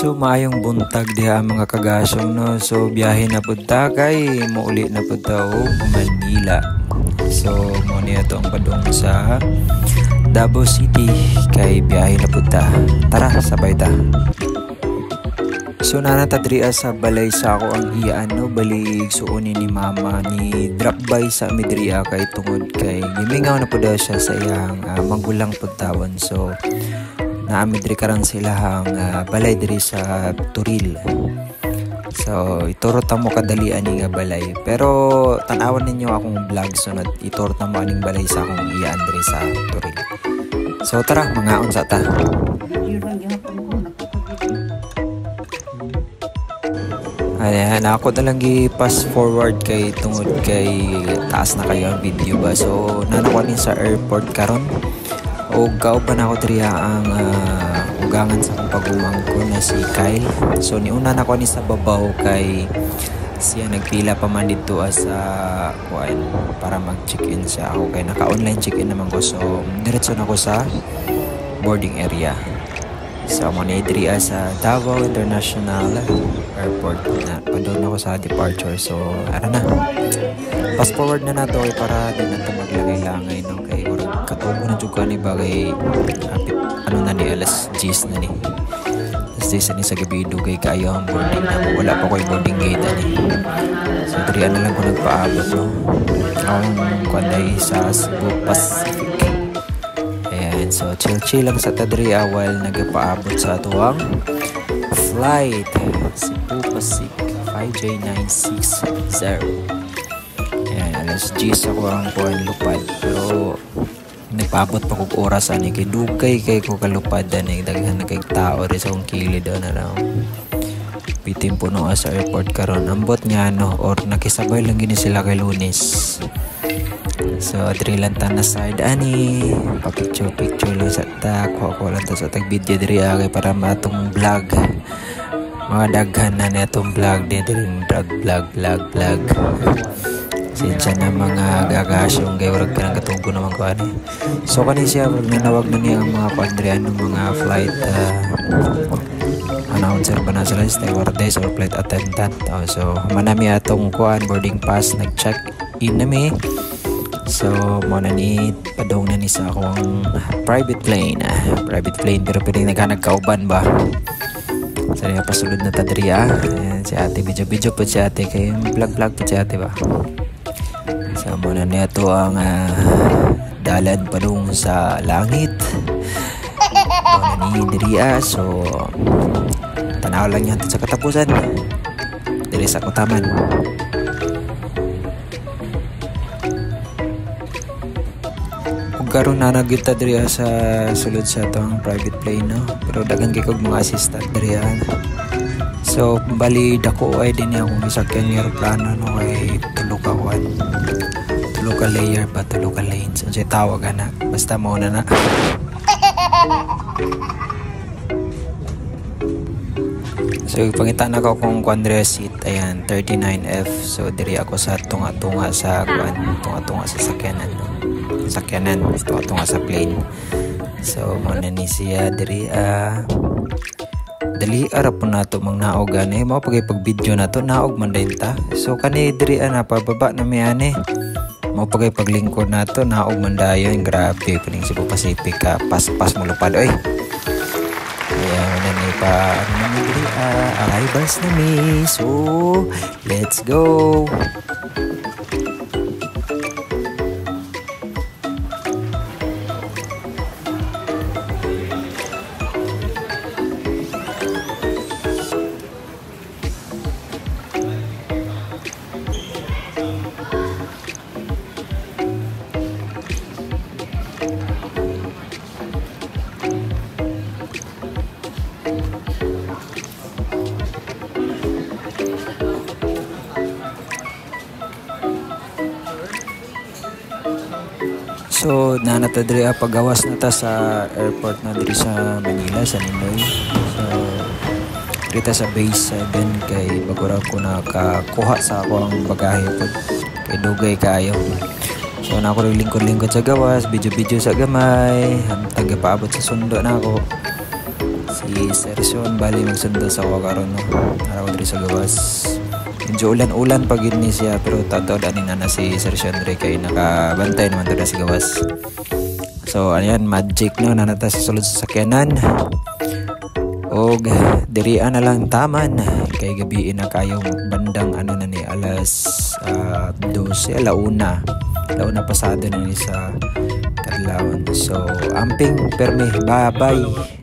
So maayong buntag diha mga kagasong no. So biyahe na pud ta kay muuli na pud ta og Manila. So mo niya to ang padung sa Davao City kay biyahe na pud ta. Tara sabay ta. So nanata diri sa balay sa ako ang iyaan no, balig suonin ni mama ni drop by sa midriya kay tungod kay gimingaw na pud siya sa iyang magulang pud tawon. So naamidri karon sila hang balay diri sa Turil. So ituro ta mo kadalian ni nga balay, pero tan-awan ninyo akong vlog sunod ituro ta mo aning balay sa akong iyaan diri sa Turil. So tara mangaon sa ta. Ayan, ako talang i-pass forward kay tungod kay taas na kayo ang video ba. So nanakuha sa airport karon o kauban ako diri ang ugangan sa akong paguwang ko na si Kyle. So niuna na ko ni sa babaw kay siya nagpila pa man dito sa kuan para mag-check-in siya. Ako kay naka-online check-in naman ko. So diretso na ko sa boarding area. So mo ni diri sa Davao International Airport na padon ako sa departure. So ara na. Fast forward na nato para di na to maglangay-langay no kay murag katubo na jud ni bagay ano na ni alas 10 na ni. Alas 10 ni sa gabi dugay kayo ang boarding na wala pa koy boarding gate ani. So diri na lang ko nagpaabot no. Ang kanay sa Cebu Pacific. So chill lang sa tadri awal nagapaabot sa atuang flight Cebu Pacific 5J960. Ayan, alas 10 ako ang kuhan lupad, pero nagpaabot pa kong oras ani kay dugay kay ko kalupad ani daghan na kay tao rin sa akong kilid na raw pitim puno sa airport karon ambot nga no or nakisabay lang gini sila kay Lunes. So diri lang ta na side ani pa-picture lang sa ta ko lang ta sa tag video diri kay para matong vlog mga daghan na netong vlog diri vlog sinsya na mga gagasyong kay warag ka ng katugo naman ko ani. So kani siya nanawag na niya ang mga kuandrian ng mga flight announcer ba na sila stewardess or flight attendant. So manami atong kuan boarding pass nag-check in na mi. So mo na ni padong na ni sa akong private plane pero pwedeng nagkauban ba. So niya pasulod na tadriya. Si ate video po si ate kay vlog po si ate ba. So mo na niya to ang dalan padung sa langit. Mo na ni diriya. So tanaw lang yan sa katapusan diri sa Kutaman. Karon na nagita diri sa sulod sa tong private plane no, pero daghan kay kog mga assistant diri. So bali dako ay din akong isakyan ng eroplano no kay tulo ka layer ba tulo ka lanes unsay tawag ana basta mo na. So pangita na ko kung quadre seat ayan 39F. So diri ako sa tunga-tunga sa sakyanan no. Sakyanan ito nga sa plane. So muna ni siya diri dali ara po nato mang naog ani mao pag video nato naog man din ta. So kani diri na pababa na mi ani mao pag paglingkod nato naog man dayon grabe puning Cebu Pacific ka pas mo lupad oy. Ayan na ni pa ano ni diri arrivals na mi. So let's go. So nanata diri pagawas na ta sa airport na diri sa Manila sa Ninoy. So diri sa base 7 kay bagura ko nakakuha sa ako ang bagahe pod kay dugay kayo. So na ako lingkod-lingkod sa gawas, video sa gamay, hantang paabot sa sundo na ako. Si Sersion bali magsundo sa ko karon no. Araw diri sa gawas. Medyo ulan-ulan pag yun ni siya pero tatodan ni na si Sersion diri kay nakabantay naman to sa gawas. So ayan magic no nanata sa sulod sa sakyanan. Og dirian na lang taman kay gabi na kayong bandang ano na ni alas 12 launa pasado na ni sa kadlawon. So amping permi bye bye.